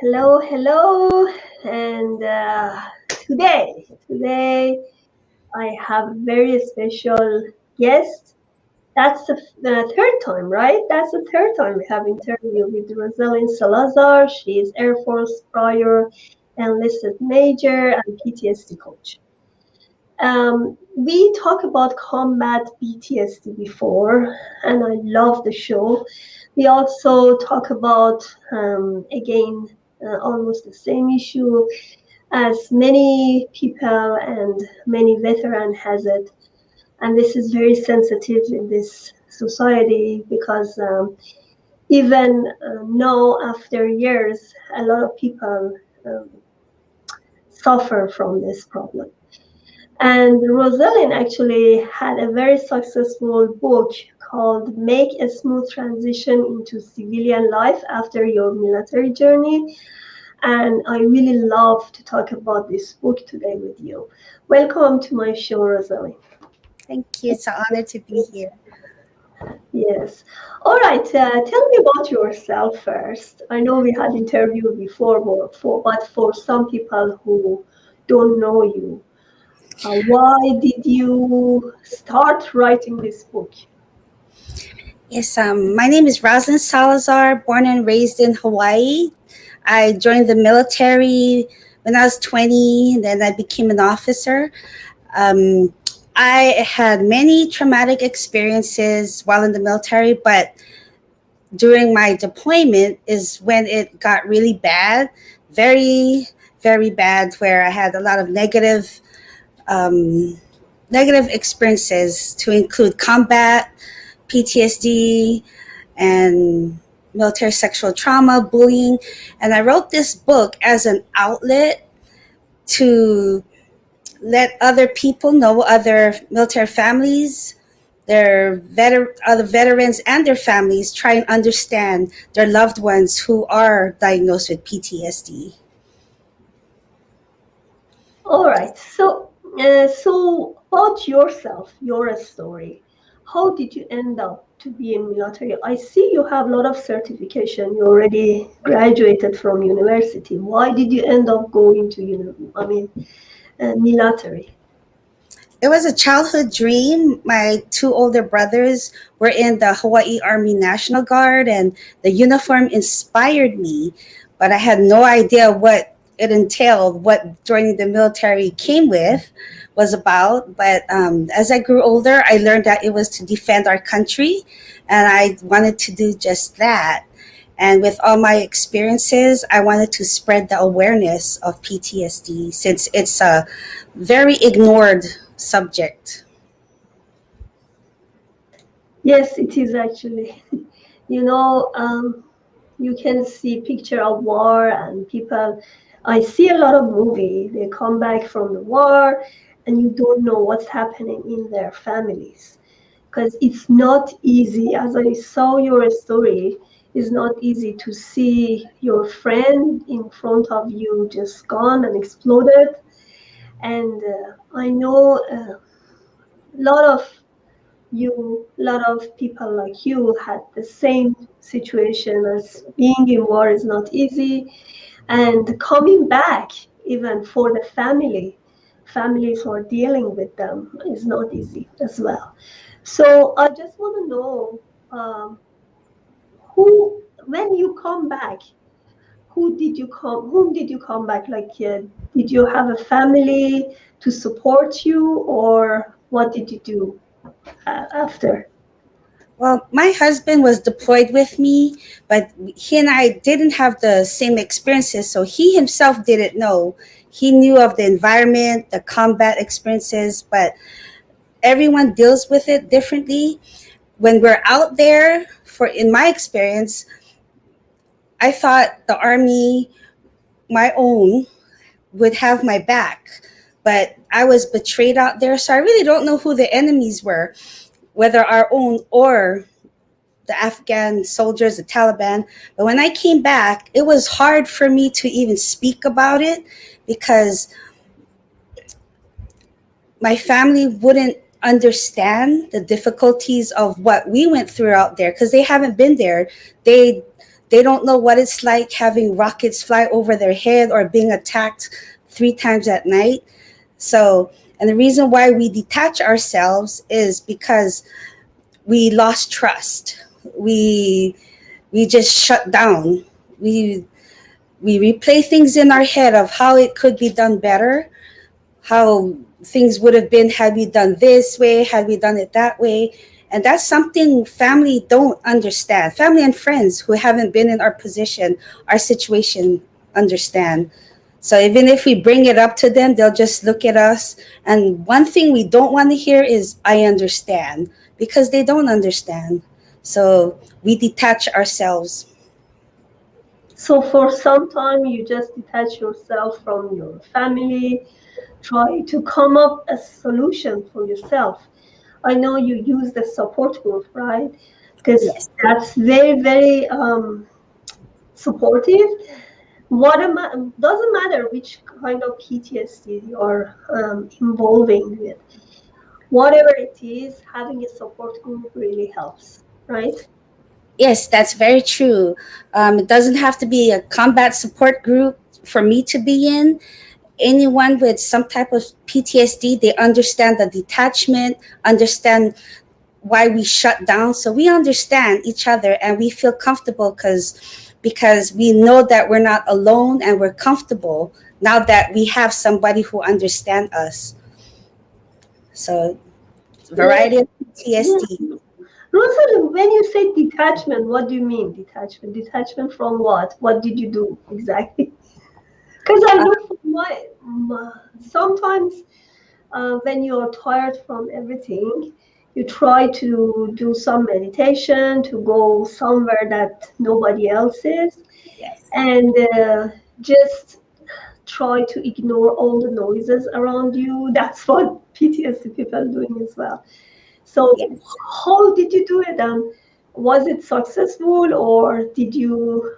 Hello, hello, and today I have a very special guest. That's the third time, right? That's the third time we have interview with Roseline Salazar. She is Air Force Prior-Enlisted Major and PTSD coach. We talked about combat PTSD before, and I love the show. We also talk about again almost the same issue as many people and many veteran has it, and this is very sensitive in this society because even now after years, a lot of people um, suffer from this problem. And Rosalind actually had a very successful book called Make a Smooth Transition into Civilian Life After Your Military Journey. And I really love to talk about this book today with you. Welcome to my show, Rosalind. Thank you. It's an honor to be here. Yes. All right. Tell me about yourself first. I know we had interview before, but for some people who don't know you, why did you start writing this book? Yes, my name is Roseline Salazar, born and raised in Hawaii. I joined the military when I was 20, and then I became an officer. Um, I had many traumatic experiences while in the military, but during my deployment is when it got really bad, very, very bad, where I had a lot of um, negative experiences to include combat, PTSD, and military sexual trauma, bullying. And I wrote this book as an outlet to let other people know, other military families, other veterans and their families try and understand their loved ones who are diagnosed with PTSD. All right. So about yourself, your story. How did you end up to be in military? I see you have a lot of certification. You already graduated from university. Why did you end up going to military? It was a childhood dream. My two older brothers were in the Hawaii Army National Guard, and the uniform inspired me, but I had no idea what it entailed, what joining the military came with, was about. But as I grew older, I learned that it was to defend our country, and I wanted to do just that. And with all my experiences, I wanted to spread the awareness of PTSD since it's a very ignored subject. Yes, it is actually. You know, you can see picture of war and people. I see a lot of movie. They come back from the war, and you don't know what's happening in their families because it's not easy. As I saw your story, it's not easy to see your friend in front of you just gone and exploded. And I know a lot of a lot of people like you had the same situation as being in war is not easy, and coming back even for the families who are dealing with them is not easy as well. So I just want to know who, when you come back, whom did you come back, like did you have a family to support you, or what did you do after? Well, my husband was deployed with me, but he and I didn't have the same experiences, so he himself didn't know. He knew of the environment, the combat experiences, but everyone deals with it differently. When we're out there, for in my experience, I thought the army, my own, would have my back, but I was betrayed out there, so I really don't know who the enemies were, whether our own or the Afghan soldiers, the Taliban. But when I came back, it was hard for me to even speak about it because my family wouldn't understand the difficulties of what we went through out there because they haven't been there. They They don't know what it's like having rockets fly over their head or being attacked 3 times at night. So, and the reason why we detach ourselves is because we lost trust. We just shut down. We we replay things in our head of how it could be done better, how things would have been had we done this way, had we done it that way. And that's something family don't understand. Family and friends who haven't been in our position, our situation, understand. So even if we bring it up to them, they'll just look at us. And one thing we don't want to hear is, I understand, because they don't understand. So we detach ourselves. So for some time, you just detach yourself from your family, try to come up a solution for yourself. I know you use the support group, right? Because Yes. that's very, very supportive. Doesn't matter which kind of PTSD you're involving with. Whatever it is, having a support group really helps, right? Yes, that's very true. It doesn't have to be a combat support group for me to be in. Anyone with some type of PTSD, they understand the detachment, understand why we shut down. So we understand each other and we feel comfortable because we know that we're not alone and we're comfortable now that we have somebody who understands us. So variety Yeah. of PTSD. Yeah. Rosalind, when you say detachment, what do you mean detachment? Detachment from what? What did you do exactly? Because I Uh, know for sometimes when you're tired from everything, you try to do some meditation, to go somewhere that nobody else is, yes, and just try to ignore all the noises around you. That's what PTSD people are doing as well. So, yes. how did you do it? Was it successful, or did you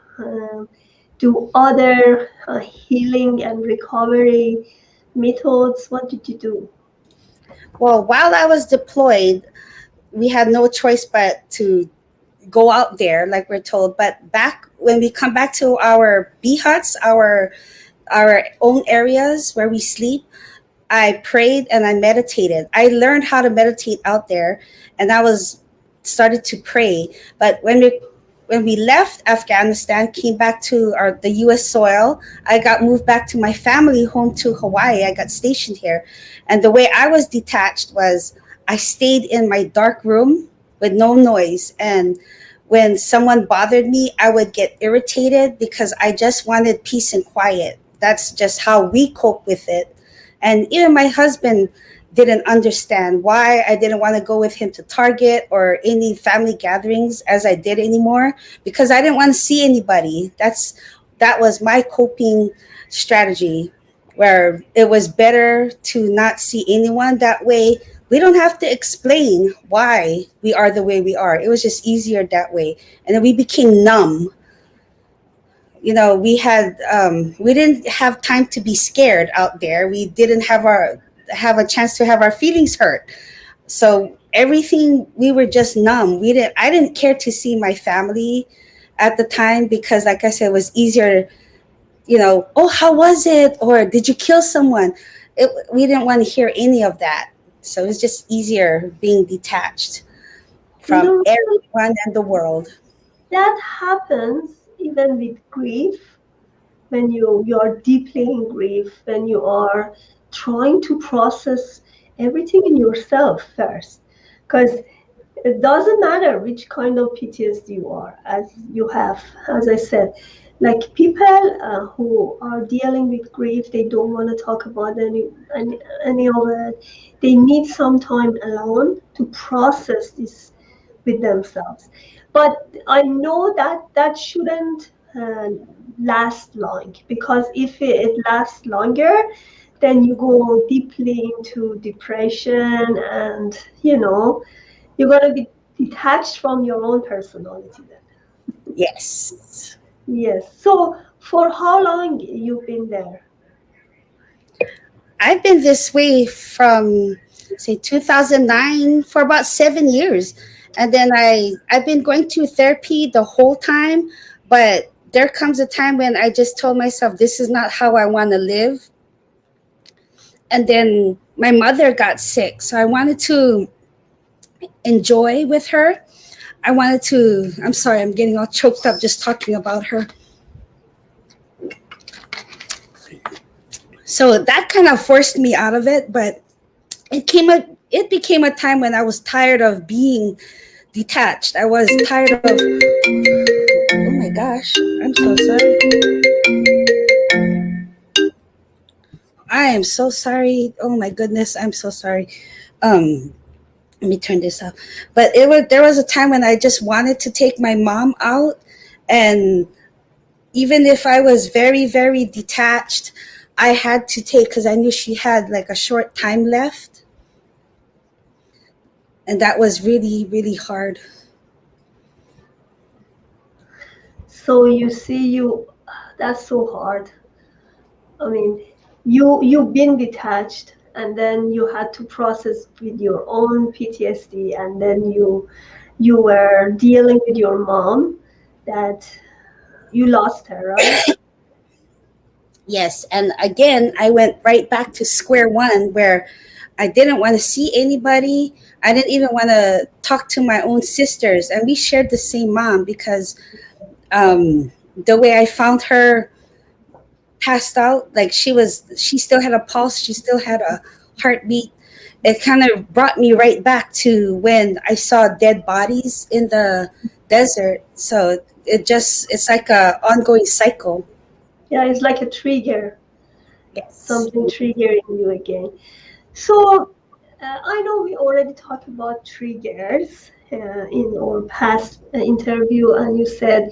do other healing and recovery methods? What did you do? Well, while I was deployed, we had no choice but to go out there, like we're told. But back when we come back to our B huts, our own areas where we sleep, I prayed and I meditated. I learned how to meditate out there, and I was started to pray. But when we left Afghanistan, came back to the U.S. soil, I got moved back to my family home to Hawaii. I got stationed here, and the way I was detached was I stayed in my dark room with no noise. And when someone bothered me, I would get irritated because I just wanted peace and quiet. That's just how we cope with it. And even my husband didn't understand why I didn't want to go with him to Target or any family gatherings as I did anymore, because I didn't want to see anybody. That was my coping strategy, where it was better to not see anyone. That way we don't have to explain why we are the way we are. It was just easier that way. And then we became numb. We didn't have time to be scared out there. We didn't have a chance to have our feelings hurt. So everything, we were just numb. I didn't care to see my family at the time because, like I said, it was easier. Oh, how was it, or did you kill someone? We didn't want to hear any of that. So it was just easier being detached You from know, everyone and the world. that happens even with grief. When you're deeply in grief, when you are trying to process everything in yourself first, because it doesn't matter which kind of PTSD you are, as you have, as I said, like people who are dealing with grief, they don't want to talk about any of it. They need some time alone to process this with themselves. But I know that that shouldn't last long, because if it lasts longer, then you go deeply into depression, and you're going to be detached from your own personality then. Yes. Yes. So for how long you've been there? I've been this way from, say, 2009 for about 7 years. And then I've been going to therapy the whole time, But there comes a time when I just told myself, this is not how I want to live. And then my mother got sick. So I wanted to enjoy with her. I'm sorry, I'm getting all choked up just talking about her. So that kind of forced me out of it. But it became a time when I was tired of being detached. I was tired of, oh my gosh, I'm so sorry. I am so sorry. Oh my goodness, I'm so sorry. Let me turn this off. But there was a time when I just wanted to take my mom out, and even if I was very, very detached, I had to take, because I knew she had like a short time left, and that was really, really hard. So you see, that's so hard. I mean, you've been detached, and then you had to process with your own PTSD, and then you were dealing with your mom that you lost her, right? Yes, and again, I went right back to square one where I didn't want to see anybody. I didn't even want to talk to my own sisters, and we shared the same mom because the way I found her passed out, like she still had a pulse, she still had a heartbeat. It kind of brought me right back to when I saw dead bodies in the desert. So it's like a ongoing cycle. Yeah, it's like a trigger, Yes. something triggering you again. So I know we already talked about triggers in our past interview, and you said,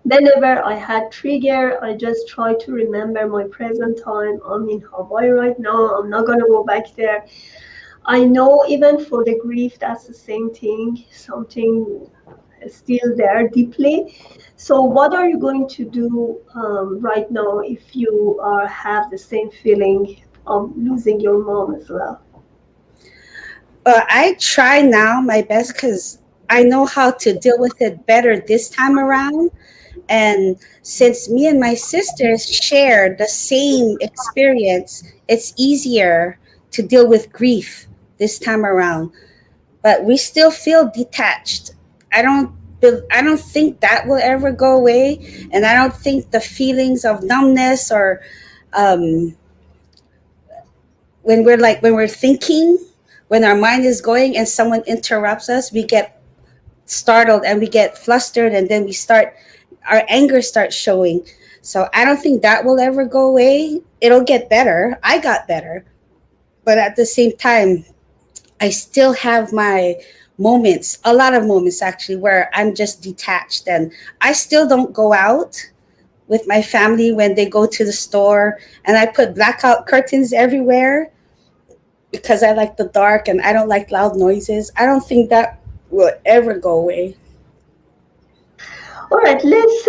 whenever I had trigger, I just try to remember my present time. I'm in Hawaii right now. I'm not gonna go back there. I know even for the grief, that's the same thing. Something is still there deeply. So, what are you going to do right now if you have the same feeling of losing your mom as well? I try now my best because I know how to deal with it better this time around. And since me and my sisters share the same experience, it's easier to deal with grief this time around. But we still feel detached. I don't think that will ever go away, and I don't think the feelings of numbness or um, when we're thinking, when our mind is going and someone interrupts us, we get startled and we get flustered, and then our anger starts showing. So I don't think that will ever go away. It'll get better. I got better, but at the same time, I still have my moments, a lot of moments actually, where I'm just detached, and I still don't go out with my family when they go to the store, and I put blackout curtains everywhere because I like the dark and I don't like loud noises. I don't think that will ever go away. All right, let's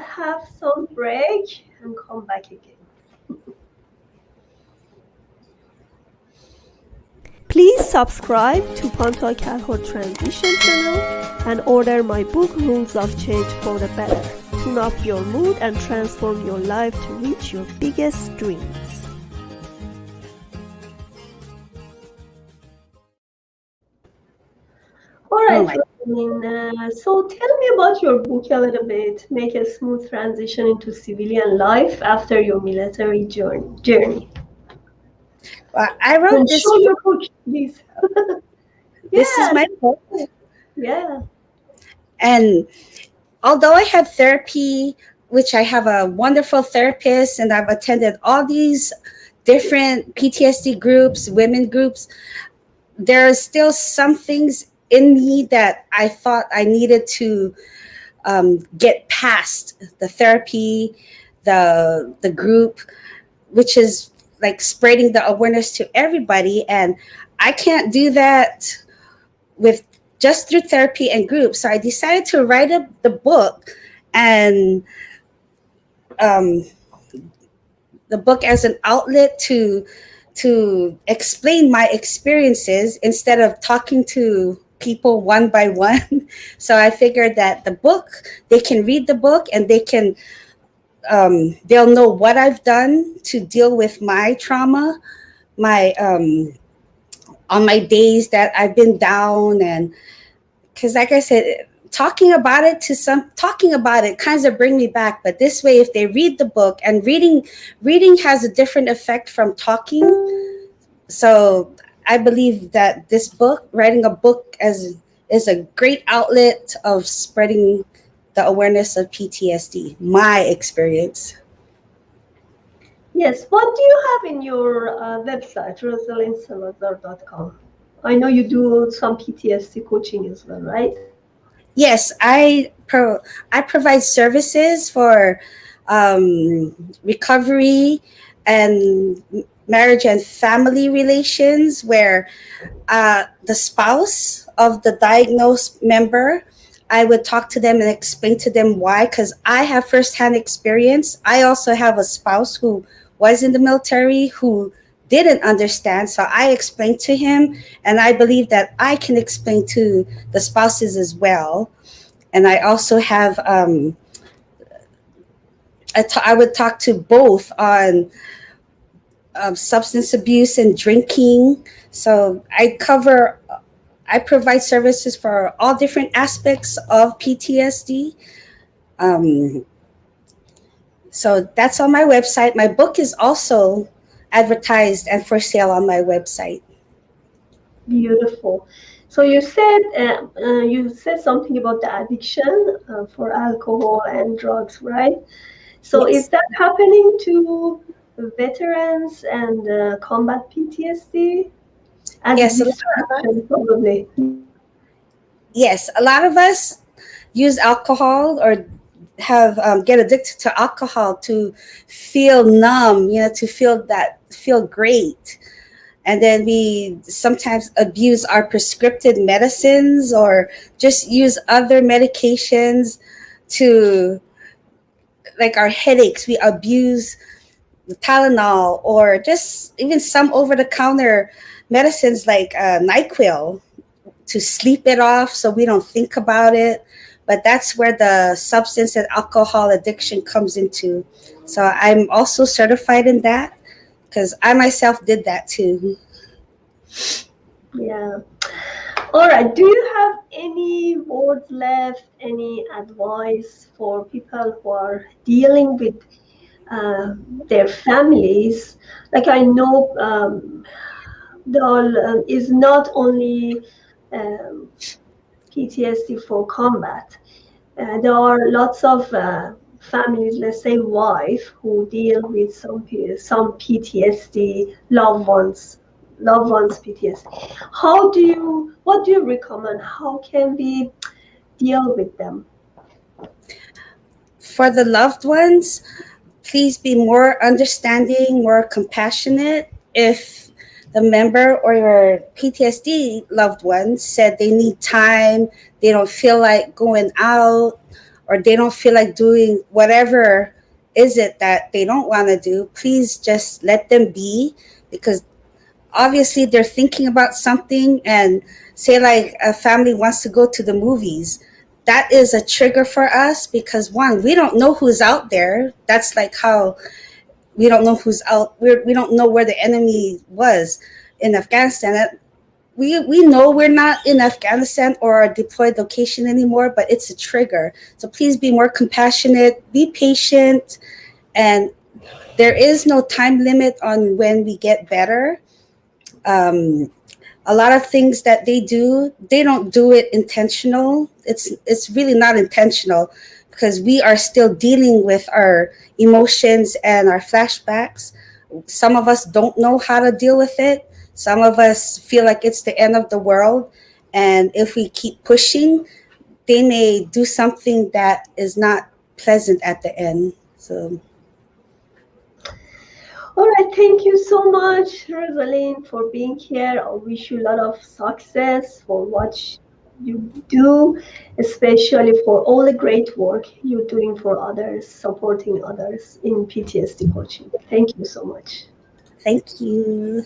have some break and come back again. Please subscribe to Panta Calhoun Transition channel and order my book Rules of Change for the Better. Tune up your mood and transform your life to reach your biggest dreams. All Oh right, my so tell me about your book a little bit. Make a smooth transition into civilian life after your military journey. Well, I wrote And this show book. your book, please. This is Yeah, my book. yeah. And although I have therapy, which I have a wonderful therapist, and I've attended all these different PTSD groups, women groups, there are still some things in me that I thought I needed to get past the therapy, the group, which is like spreading the awareness to everybody. And I can't do that with just through therapy and groups. So I decided to write up the book, and um, the book as an outlet to explain my experiences instead of talking to people one by one. So I figured that the book, they can read the book and they can they'll know what I've done to deal with my trauma, my on my days that I've been down. And because like I said, talking about it kinds of bring me back. But this way, if they read the book, and reading has a different effect from talking. So I believe that this book, writing a book, as is a great outlet of spreading the awareness of PTSD, my experience. Yes. What do you have in your website, rosalinesalazar.com? I know you do some PTSD coaching as well, right? Yes, I provide services for recovery and marriage and family relations, where the spouse of the diagnosed member, I would talk to them and explain to them why, because I have firsthand experience. I also have a spouse who was in the military who didn't understand. So I explained to him, and I believe that I can explain to the spouses as well. And I also have, I would talk to both on substance abuse and drinking. So I provide services for all different aspects of PTSD. Um, so that's on my website. My book is also advertised and for sale on my website. Beautiful. So you said something about the addiction for alcohol and drugs, right? So is Yes. that happening to veterans and combat PTSD as a Yes. distraction, probably? Yes. A lot of us use alcohol or have get addicted to alcohol to feel numb, to feel great. And then we sometimes abuse our prescriptive medicines or just use other medications to, like our headaches, we abuse the Tylenol or just even some over the counter medicines like NyQuil to sleep it off so we don't think about it. But that's where the substance and alcohol addiction comes into. So I'm also certified in that because I myself did that too. Yeah. All right. Do you have any words left, any advice for people who are dealing with uh, their families? Like I know doll is not only um, PTSD for combat. There are lots of families, let's say wife, who deal with some PTSD, loved ones PTSD. What do you recommend? How can we deal with them? For the loved ones, please be more understanding, more compassionate. If the member or your PTSD loved one said they need time, they don't feel like going out, or they don't feel like doing whatever is it that they don't want to do, please just let them be, because obviously they're thinking about something. And say like a family wants to go to the movies, that is a trigger for us, because one, we don't know who's out there. That's like how we don't know who's out. We don't know where the enemy was in Afghanistan. We know we're not in Afghanistan or a deployed location anymore, but it's a trigger. So please be more compassionate, be patient, and there is no time limit on when we get better. Um, a lot of things that they don't do it intentional. It's really not intentional, because we are still dealing with our emotions and our flashbacks. Some of us don't know how to deal with it. Some of us feel like it's the end of the world, and if we keep pushing, they may do something that is not pleasant at the end. So All right, thank you so much, Rosaline, for being here. I wish you a lot of success for what you do, especially for all the great work you're doing for others, supporting others in PTSD coaching. Thank you so much. thank you.